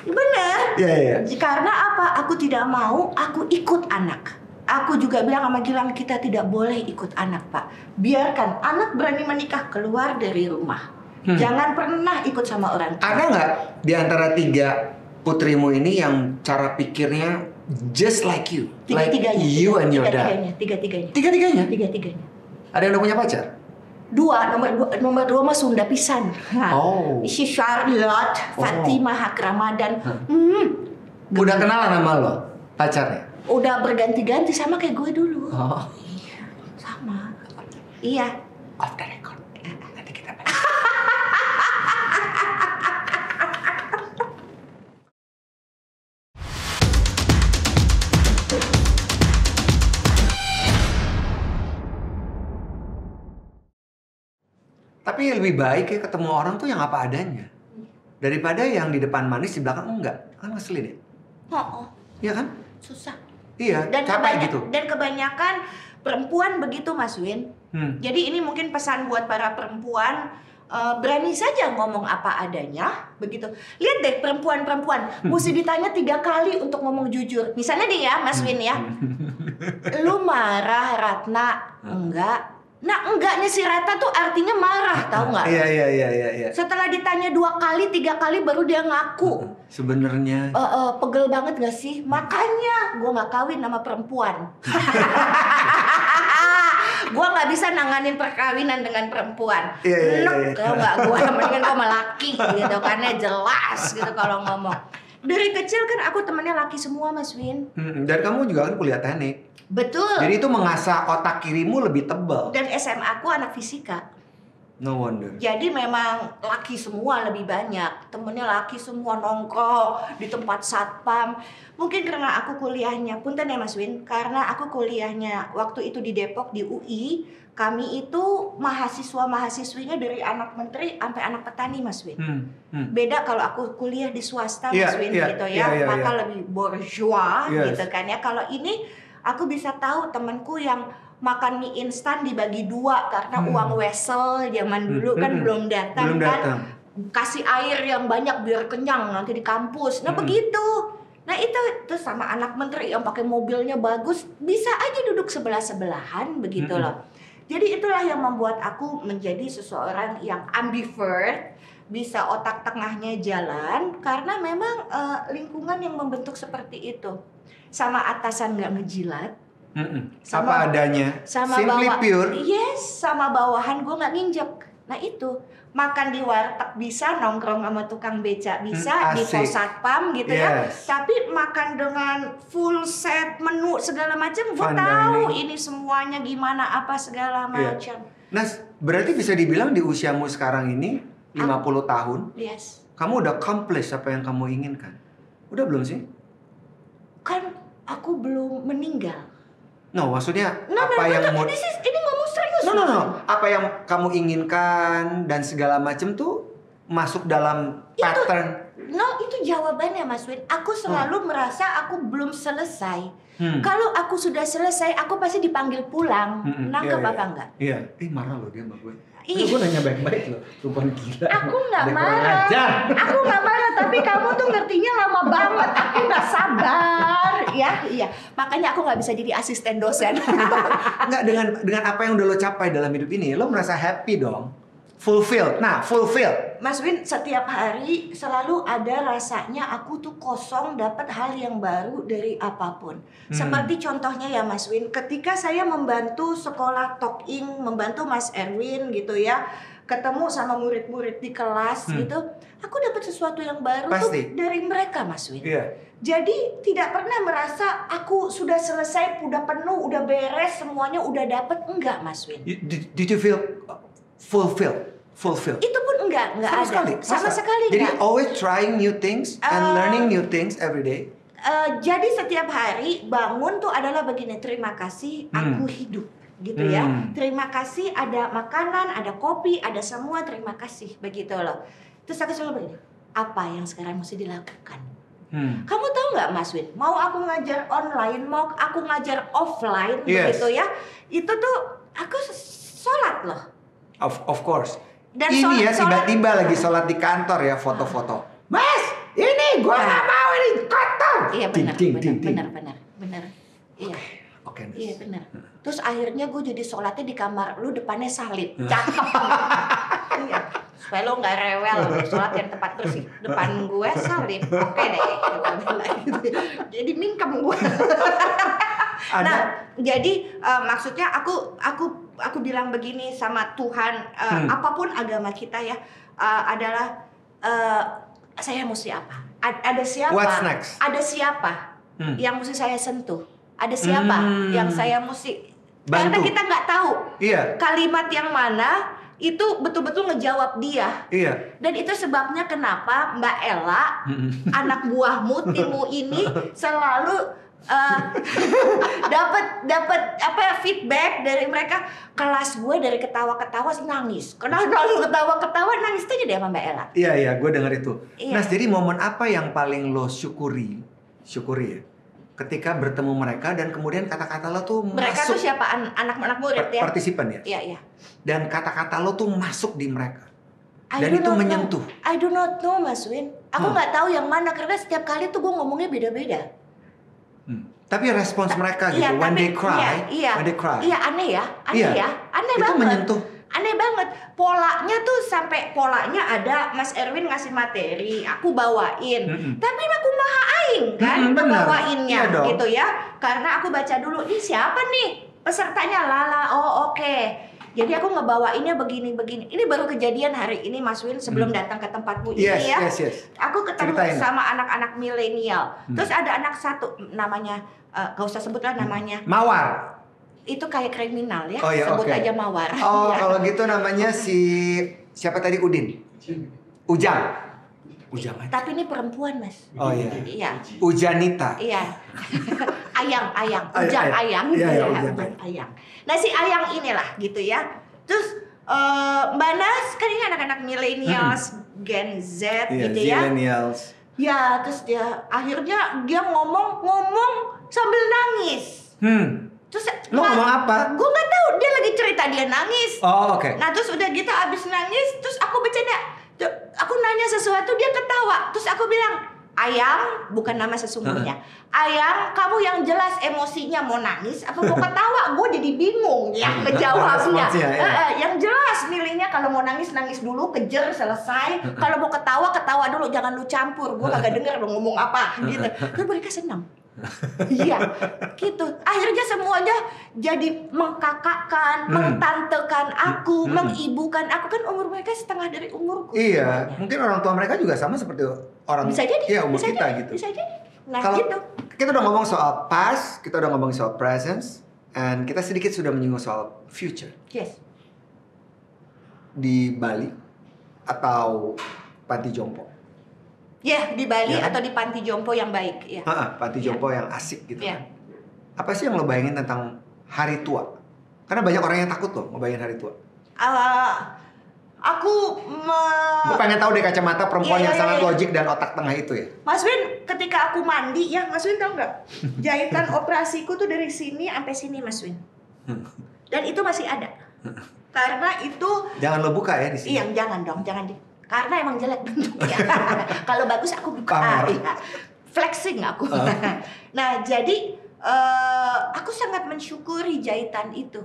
benar. Iya. Karena apa? Aku tidak mau. Aku ikut anak. Aku juga bilang sama Gilang, kita tidak boleh ikut anak Pak. Biarkan anak berani menikah keluar dari rumah. Jangan pernah ikut sama orang tua. Ada nggak di antara 3 putrimu ini yang cara pikirnya just like you, Tiga-tiganya. you and your dad? Tiga-tiganya. Ada yang udah punya pacar? 2, nomor 2 mah Sunda pisan. Si Charlotte, Fatimah, Hak Ramadan. Udah kenalan sama lo pacarnya? Udah berganti-ganti sama kayak gue dulu. Sama. Iya. Off the record. Nanti kita Tapi lebih baik ya ketemu orang tuh yang apa adanya. Daripada yang di depan manis di belakang enggak. Kan ngeselin ya? Iya kan? Susah. Iya, capek gitu. Dan kebanyakan perempuan begitu Mas Win. Jadi ini mungkin pesan buat para perempuan, berani saja ngomong apa adanya, begitu. Lihat deh perempuan-perempuan, mesti ditanya 3 kali untuk ngomong jujur. Misalnya nih ya Mas Win ya, lu marah Ratna? Enggak. Nah enggaknya si Ratna tuh artinya marah, tahu nggak? Iya. Setelah ditanya 2 kali, 3 kali baru dia ngaku. Sebenarnya pegel banget gak sih? Makanya gue nggak kawin sama perempuan. Gue nggak bisa nanganin perkawinan dengan perempuan. Iya. Tau nggak, gue mendingan gue sama laki gitu, karena jelas gitu kalau ngomong. Dari kecil kan aku temennya laki semua Mas Win. Dan kamu juga kan kuliah teknik. Betul. Jadi itu mengasah otak kirimu lebih tebal. Dan SMA aku anak fisika. No wonder. Jadi memang laki semua lebih banyak. Temennya laki semua nongkrong di tempat satpam. Mungkin karena aku kuliahnya, punten ya Mas Win, karena aku kuliahnya waktu itu di Depok di UI, kami itu mahasiswa-mahasiswinya dari anak menteri sampai anak petani Mas Win. Beda kalau aku kuliah di swasta Mas Win gitu ya, maka lebih bourgeois gitu kan ya. Kalau ini aku bisa tahu temanku yang makan mie instan dibagi 2 karena uang wesel zaman dulu kan belum datang kan. Kasih air yang banyak biar kenyang nanti di kampus. Nah begitu. Nah itu sama anak menteri yang pakai mobilnya bagus, bisa aja duduk sebelah-sebelahan begitu loh. Jadi itulah yang membuat aku menjadi seseorang yang ambivert, bisa otak tengahnya jalan karena memang lingkungan yang membentuk seperti itu. Sama atasan nggak ngejilat, sama apa adanya, sama simply pure. Yes, sama bawahan gue nggak nginjek. Nah itu makan di warteg bisa, nongkrong sama tukang beca bisa, di pos satpam gitu ya. Tapi makan dengan full set menu segala macam, gue tahu ini semuanya gimana apa segala macam. Nah berarti bisa dibilang di usiamu sekarang ini 50 tahun, kamu udah accomplish apa yang kamu inginkan. Udah belum sih? Kan aku belum meninggal. No, maksudnya ini ngomong serius. No. Apa yang kamu inginkan dan segala macam tuh masuk dalam pattern. Itu jawabannya Mas Win. Aku selalu merasa aku belum selesai. Kalau aku sudah selesai, aku pasti dipanggil pulang. Nangkep apa enggak? Iya. Marah loh dia sama gue. Gue nanya baik-baik loh. Perempuan gila. Aku nggak marah. Aku nggak marah. Tapi kamu tuh ngertinya lama banget. Aku nggak sabar. Iya. Makanya aku nggak bisa jadi asisten dosen. Nggak, dengan apa yang udah lo capai dalam hidup ini, lo merasa happy dong. Fulfilled. Mas Win, setiap hari selalu ada rasanya aku tuh kosong dapat hal yang baru dari apapun. Seperti contohnya ya Mas Win, ketika saya membantu sekolah Tok-ing, membantu Mas Erwin gitu ya, ketemu sama murid-murid di kelas gitu, aku dapat sesuatu yang baru tuh dari mereka Mas Win. Jadi tidak pernah merasa aku sudah selesai, udah penuh, udah beres, semuanya udah dapat, enggak Mas Win. Did you feel fulfilled? Itu pun enggak ada. Sama sekali. Jadi always trying new things and learning new things every day. Jadi setiap hari bangun tuh adalah begini, terima kasih aku hidup gitu ya. Terima kasih ada makanan, ada kopi, ada semua, terima kasih begitu loh. Terus aku selalu begini, apa yang sekarang mesti dilakukan? Kamu tahu nggak Mas Win? Mau aku ngajar online, mau aku ngajar offline begitu ya. Itu tuh aku sholat loh. Of course. Dan ini ya tiba-tiba lagi sholat di kantor ya, foto-foto. Mas, ini gua nggak mau, ini kotor. Iya benar. Iya. Oke. Iya benar. Terus akhirnya gue jadi sholatnya di kamar lu, depannya salib, cakep. Iya. Supaya lo nggak rewel, sholat yang tempat bersih. Depan gue salib, oke deh. Jadi mingkem gue. Nah, jadi maksudnya aku bilang begini sama Tuhan, apapun agama kita ya, adalah saya mesti apa? Ada siapa? What's next? Ada siapa yang mesti saya sentuh? Ada siapa yang saya mesti bantu? Karena kita nggak tahu kalimat yang mana itu betul-betul ngejawab dia. Dan itu sebabnya kenapa Mbak Ella, anak buahmu, timmu ini selalu dapat apa ya, feedback dari mereka. Kelas gue dari ketawa-ketawa nangis. Karena lalu ketawa-ketawa nangis tuh jadi sama Mbak Ella. Iya, gue denger itu. Iya. Nah, jadi momen apa yang paling lo syukuri ya? Ketika bertemu mereka dan kemudian kata-kata lo tuh Mereka masuk. tuh siapa? Anak-anak murid ya? Partisipan ya? Iya. Dan kata-kata lo tuh masuk di mereka. I Dan do itu not menyentuh. know. I do not know, Mas Win. Aku nggak tahu yang mana karena setiap kali tuh gue ngomongnya beda-beda. Tapi respons mereka gitu, Iya, when tapi- they cry, iya. when they cry. Iya, aneh ya, aneh Itu banget. menyentuh. Aneh banget. Polanya tuh sampai polanya ada Mas Erwin ngasih materi, aku bawain. Tapi aku maha aing kan Benar. bawainnya Iya dong. gitu ya. Karena aku baca dulu, ini siapa nih pesertanya Lala. Oh oke. Jadi aku ngebawainnya begini-begini. Ini baru kejadian hari ini Mas Win sebelum datang ke tempatmu Yes, ini ya. yes. Aku ketemu Ceritain. sama anak-anak milenial. Terus ada anak satu namanya gak usah sebutlah namanya. Mawar. Itu kayak kriminal ya. Oh, iya, Sebut oke. aja Mawar. Oh, Ya. kalau gitu namanya siapa tadi, Udin? Ujang aja. Tapi ini perempuan, Mas. Oh iya. Iya. Ujanita. Iya. Ayang. Ay- Ujang ay- Ayang. iya, Iya, Ujang Ujang Ayang. Nah, si Ayang inilah gitu ya. Terus Mbak Nas kan ini anak-anak millennials, Gen Z Iya, gitu ya. zillennials. Ya, terus akhirnya dia ngomong sambil nangis. Terus Lo ngomong apa? Gue nggak tahu, dia lagi cerita dia nangis. Oh, oke. Nah terus udah gitu abis nangis, terus aku bercanda. Aku nanya sesuatu, dia ketawa. Terus aku bilang, Ayang, bukan nama sesungguhnya. Ayang, kamu yang jelas emosinya mau nangis apa mau ketawa? Gue jadi bingung yang ngejawabnya. Responsnya, ya. Yang jelas milihnya kalau mau nangis dulu, kejar selesai. Kalau mau ketawa dulu, jangan lu campur. Gue kagak denger lu ngomong apa gitu. Terus mereka senang. Iya, gitu. Akhirnya semuanya jadi mengkakakkan, mentantekan aku, mengibukan aku. Kan umur mereka setengah dari umurku. Iya, semuanya. mungkin orang tua mereka juga sama seperti orang Bisa jadi, iya, umur bisa kita jadi, gitu. bisa jadi. Nah, Kalau gitu. kita udah ngomong soal past, kita udah ngomong soal presence, and kita sedikit sudah menyinggung soal future. Yes. Di Bali atau panti jompo. Ya, di Bali Ya kan? atau di panti jompo yang baik, ya. Panti jompo yang asik gitu Iya. kan. Apa sih yang lo bayangin tentang hari tua? Karena banyak orang yang takut loh ngebayangin hari tua. Aku Gue pengen tahu deh kacamata perempuan Iya, yang iya, sangat iya. logik dan otak tengah itu ya. Mas Win, ketika aku mandi, ya Mas Win tahu nggak? Jahitan operasiku tuh dari sini sampai sini, Mas Win. Dan itu masih ada. Karena itu Jangan lo buka ya di sini. iya, jangan dong, jangan di. Karena emang jelek bentuknya. Kalau bagus aku buka. Pamer. Iya. Flexing aku. Nah, jadi aku sangat mensyukuri jahitan itu.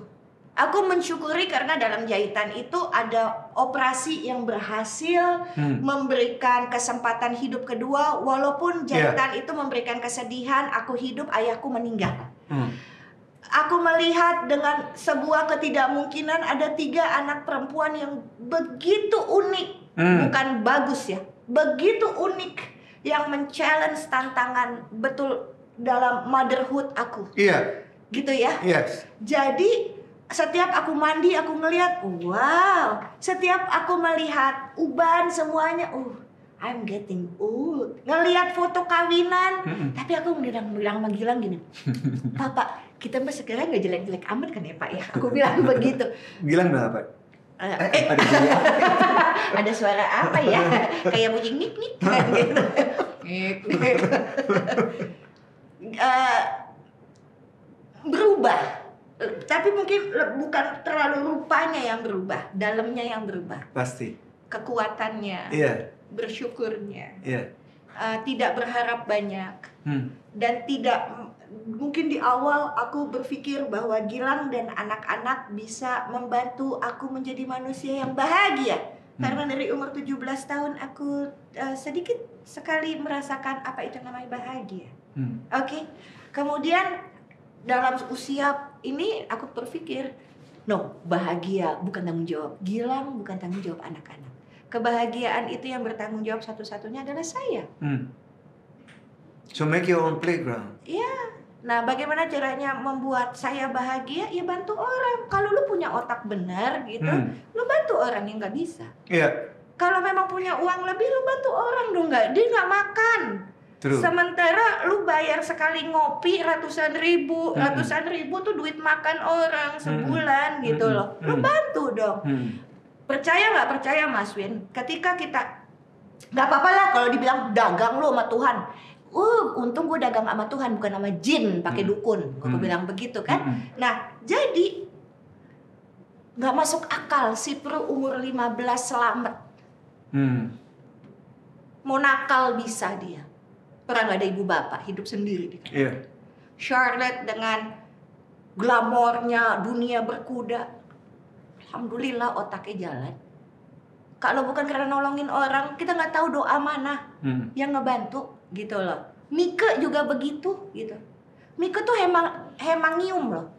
Aku mensyukuri karena dalam jahitan itu ada operasi yang berhasil memberikan kesempatan hidup kedua. Walaupun jahitan itu memberikan kesedihan, aku hidup, ayahku meninggal. Aku melihat dengan sebuah ketidakmungkinan ada 3 anak perempuan yang begitu unik. Bukan bagus ya, begitu unik. Yang men-challenge tantangan betul dalam motherhood aku. Iya. Gitu ya. Yes. Jadi setiap aku mandi aku ngelihat, wow. Setiap aku melihat uban semuanya, I'm getting old. Ngelihat foto kawinan, tapi aku bilang sama Gilang gini, Papa, kita mah sekarang nggak jelek-jelek amat kan ya Pak ya? Aku bilang begitu. Gilang bilang apa? Ada dia. Ada suara apa ya? Kayak bunyi nik nik gitu. Berubah. Tapi mungkin bukan terlalu rupanya yang berubah, dalamnya yang berubah. Pasti. Kekuatannya, Iya. bersyukurnya, Iya. tidak berharap banyak, dan tidak mungkin di awal aku berpikir bahwa Gilang dan anak-anak bisa membantu aku menjadi manusia yang bahagia. Karena dari umur 17 tahun aku sedikit sekali merasakan apa itu namanya bahagia. Oke. Kemudian dalam usia ini aku berpikir, no, bahagia bukan tanggung jawab Gilang, bukan tanggung jawab anak-anak. Kebahagiaan itu yang bertanggung jawab satu-satunya adalah saya. So make your own playground. Iya. Nah, bagaimana caranya membuat saya bahagia? Ya bantu orang. Kalau lu punya otak benar gitu, lu bantu orang yang nggak bisa. Iya. Kalau memang punya uang lebih, lu bantu orang dong. Dia nggak makan. True. Sementara lu bayar sekali ngopi ratusan ribu tuh duit makan orang sebulan gitu loh. Lu bantu dong. Percaya nggak percaya Mas Win? Ketika kita nggak apa-apa lah kalau dibilang dagang lu sama Tuhan. Untung gue dagang sama Tuhan bukan sama jin pakai dukun. Gue bilang begitu kan. Nah, jadi nggak masuk akal si Pro umur 15 selamat. Mau nakal bisa dia. Orang nggak ada ibu bapak, hidup sendiri. Iya. Charlotte dengan glamornya dunia berkuda. Alhamdulillah otaknya jalan. Kalau bukan karena nolongin orang, kita nggak tahu doa mana yang ngebantu gitu loh. Mika juga begitu gitu. Mika tuh hemangium loh.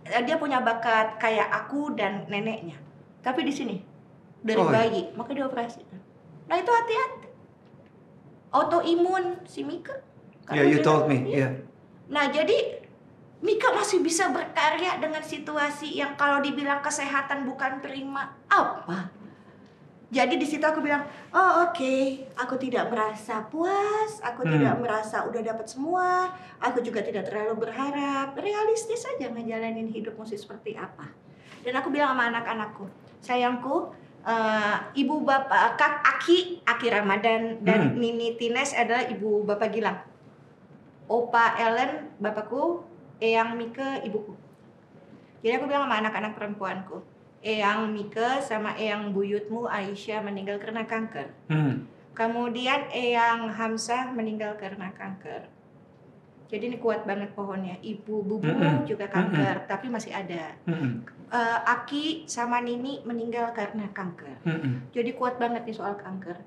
Dia punya bakat kayak aku dan neneknya. Tapi di sini dari bayi, maka dia operasi. Nah itu hati-hati. Autoimun si Mika. Yeah, you told me. Yeah. Nah jadi Mika masih bisa berkarya dengan situasi yang kalau dibilang kesehatan bukan prima apa. Jadi di situ aku bilang, oke, aku tidak merasa puas, aku tidak merasa udah dapat semua, aku juga tidak terlalu berharap, realistis aja ngejalanin hidup mesti seperti apa. Dan aku bilang sama anak-anakku, sayangku, ibu bapak Aki Ramadan dan Nini Tines adalah ibu bapak Gilang. Opa Ellen bapakku, Eyang Mika ibuku. Jadi aku bilang sama anak-anak perempuanku, Eyang Mika sama Eyang buyutmu Aisyah meninggal karena kanker. Kemudian Eyang Hamzah meninggal karena kanker. Jadi ini kuat banget pohonnya. Ibu bubumu juga kanker, tapi masih ada. Aki sama Nini meninggal karena kanker. Jadi kuat banget nih soal kanker.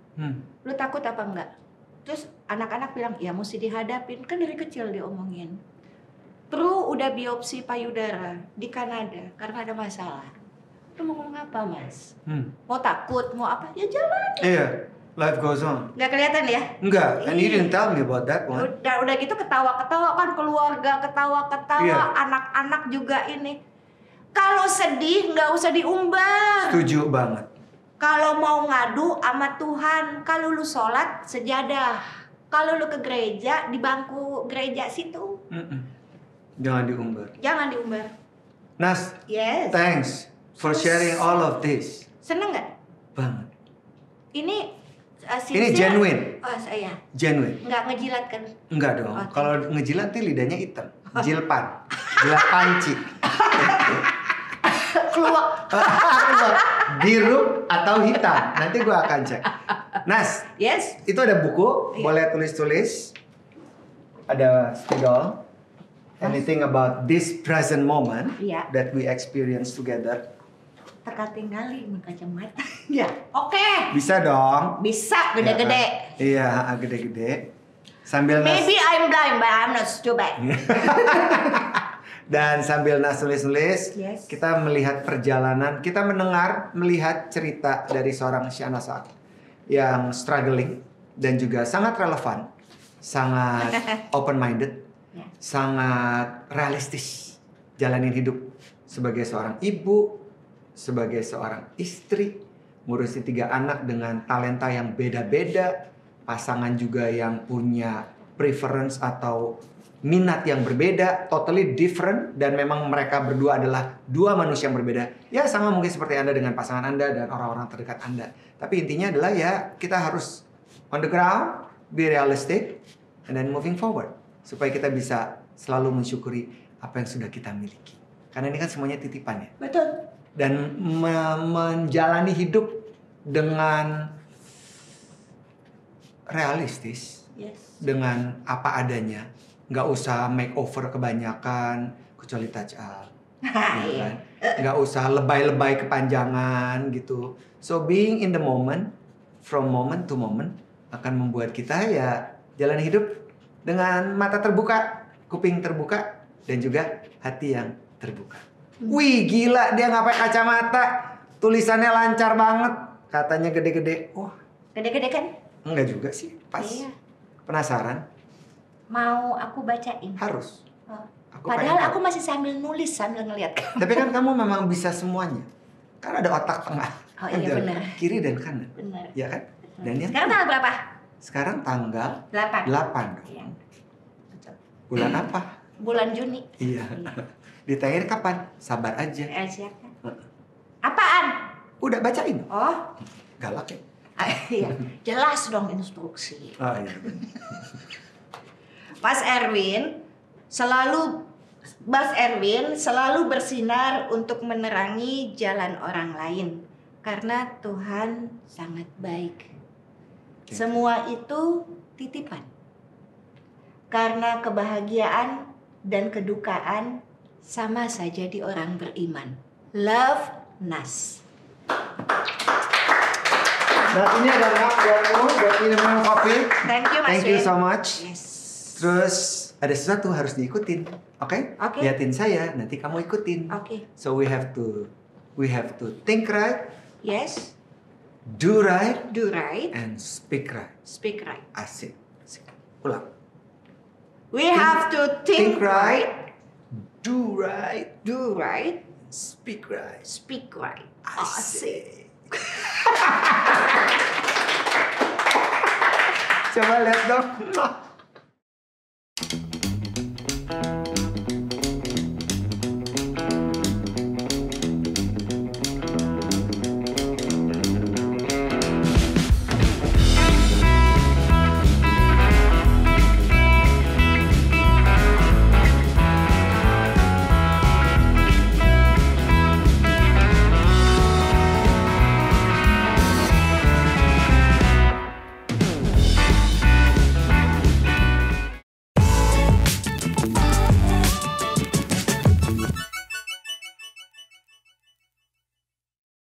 Lu takut apa enggak? Terus anak-anak bilang, ya mesti dihadapin. Kan dari kecil diomongin. Pru udah biopsi payudara di Kanada karena ada masalah. Lu mau ngomong apa, Mas? Mau takut, mau apa? Ya jalan. Iya, life goes on. Nggak kelihatan ya? Enggak, and you didn't tell me about that one. Udah gitu ketawa-ketawa kan, keluarga ketawa-ketawa, Iya. anak-anak juga ini. Kalau sedih nggak usah diumbar. Setuju banget. Kalau mau ngadu sama Tuhan, kalau lu sholat sejadah. Kalau lu ke gereja, di bangku gereja situ. Jangan diumbar. Jangan diumbar. Nas, Yes. thanks for sharing all of this. Seneng nggak? Banget. Ini Ini genuine. Oh saya. Genuine. Nggak ngejilat kan? Enggak dong. Oke. Kalau ngejilat tuh lidahnya hitam. Jilpan. Jilat panci. Keluar. Biru atau hitam. Nanti gua akan cek. Nas, Yes. itu ada buku, Iya. boleh tulis-tulis. Ada spidol. Anything about this present moment Iya. that we experience together. Teka tinggali kacamata. Ya. Oke. Bisa dong. Bisa gede-gede. Iya, gede-gede. Sambil Nas Maybe I'm blind, but I'm not stupid. dan sambil Nas nulis-nulis, Yes. kita melihat perjalanan, kita melihat cerita dari seorang Shana Saak yang struggling dan juga sangat relevan, sangat open-minded, sangat realistis jalanin hidup sebagai seorang ibu, sebagai seorang istri, ngurusin 3 anak dengan talenta yang beda-beda, pasangan juga yang punya preference atau minat yang berbeda, totally different, dan memang mereka berdua adalah 2 manusia yang berbeda. Ya sama mungkin seperti Anda dengan pasangan Anda dan orang-orang terdekat Anda. Tapi intinya adalah ya kita harus on the ground, be realistic, and then moving forward. Supaya kita bisa selalu mensyukuri apa yang sudah kita miliki. Karena ini kan semuanya titipan ya. Betul. Dan menjalani hidup dengan realistis, Yes. dengan apa adanya, nggak usah makeover kebanyakan, kecuali touch up, gitu kan? Nggak usah lebay-lebay kepanjangan gitu. So being in the moment, from moment to moment, akan membuat kita ya jalan hidup dengan mata terbuka, kuping terbuka, dan juga hati yang terbuka. Wih gila, dia nggak pakai kacamata, tulisannya lancar banget, katanya gede-gede. Wah, Gede-gede kan? enggak juga sih, pas. Iya. Penasaran? Mau aku bacain? Harus. Oh. Aku Padahal pengen aku tahu. masih sambil nulis sambil ngeliat. Tapi kan kamu memang bisa semuanya. Kan ada otak tengah. Oh iya, Ada benar. kiri dan kanan. Benar. Ya kan? Dan yang Sekarang tanggal berapa? Sekarang tanggal 8. 8 dong. Iya. Betul. Bulan apa? Bulan Juni. Iya. Ditanya kapan? Sabar aja. Siapa? Apaan? Udah bacain. Oh, Galak ya? iya. Jelas dong instruksi. Oh iya. Mas Erwin selalu bersinar untuk menerangi jalan orang lain karena Tuhan sangat baik. Semua itu titipan. Karena kebahagiaan dan kedukaan sama saja di orang beriman. Love Nas. Nah ini ada map buatmu, buat minum kopi. Thank you Mas Thank you Win. so much. Yes. Terus ada sesuatu harus diikutin, oke? Oke. Liatin saya, nanti kamu ikutin. Oke. So we have to think right, Yes. do right, Do right. and speak right. Speak right. Asik. Ulang. We have to think right. Do right, Do right. speak right. Speak right. Asik. Coba lihat dong.